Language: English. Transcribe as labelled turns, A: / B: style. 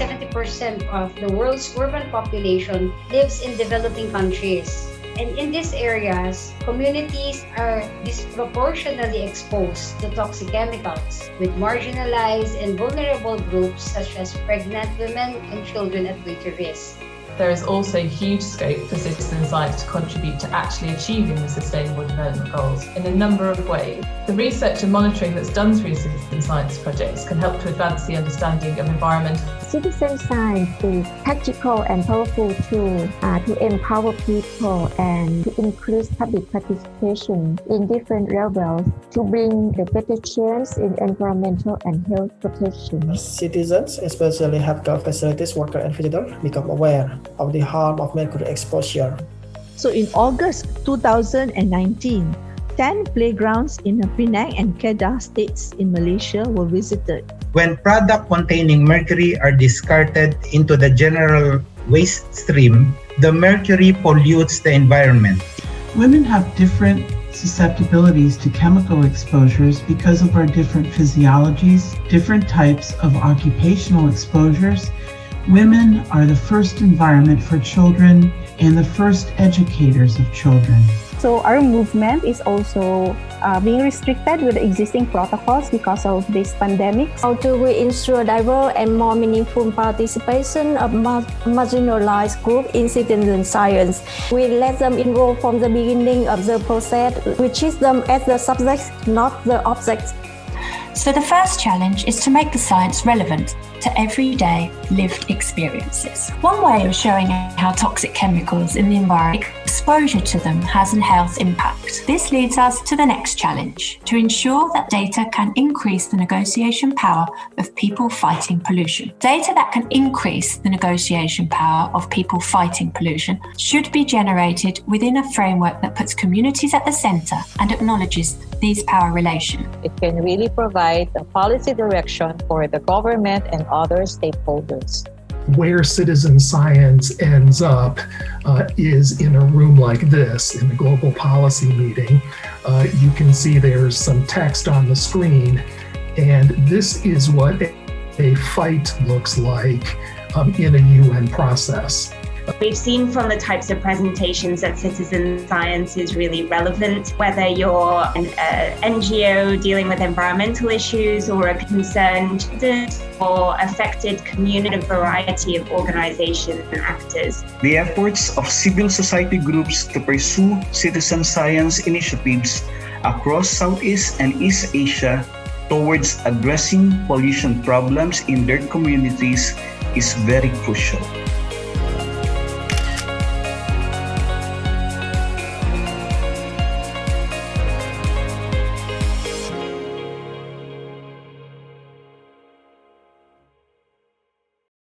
A: 70% of the world's urban population lives in developing countries. And in these areas, communities are disproportionately exposed to toxic chemicals, with marginalized and vulnerable groups such as pregnant women and children at greater risk.
B: There is also huge scope for citizen science to contribute to actually achieving the Sustainable Development Goals in a number of ways. The research and monitoring that's done through citizen science projects can help to advance the understanding of environmental.
C: Citizen science is practical and powerful tool to empower people and to increase public participation in different levels to bring a better chance in environmental and health protection.
D: Citizens, especially healthcare facilities workers and visitors, become aware of the harm of mercury exposure.
E: So in August 2019, 10 playgrounds in Penang and Kedah states in Malaysia were visited.
F: When products containing mercury are discarded into the general waste stream, the mercury pollutes the environment.
G: Women have different susceptibilities to chemical exposures because of our different physiologies, different types of occupational exposures. Women are the first environment for children and the first educators of children.
H: So our movement is also being restricted with existing protocols because of this pandemic.
C: How do we ensure diverse and more meaningful participation of marginalized groups in citizen science? We let them enroll from the beginning of the process. We treat them as the subjects, not the objects.
I: So the first challenge is to make the science relevant to everyday lived experiences. One way of showing how toxic chemicals in the environment, exposure to them has a health impact. This leads us to the next challenge, to ensure that data can increase the negotiation power of people fighting pollution. Data that can increase the negotiation power of people fighting pollution should be generated within a framework that puts communities at the center and acknowledges these power relations.
J: It can really provide a policy direction for the government and other stakeholders.
K: Where citizen science ends up is in a room like this, in the global policy meeting. You can see there's some text on the screen, and this is what a fight looks like in a UN process.
L: We've seen from the types of presentations that citizen science is really relevant, whether you're an NGO dealing with environmental issues or a concerned or affected community, a variety of organizations and actors.
M: The efforts of civil society groups to pursue citizen science initiatives across Southeast and East Asia towards addressing pollution problems in their communities is very crucial.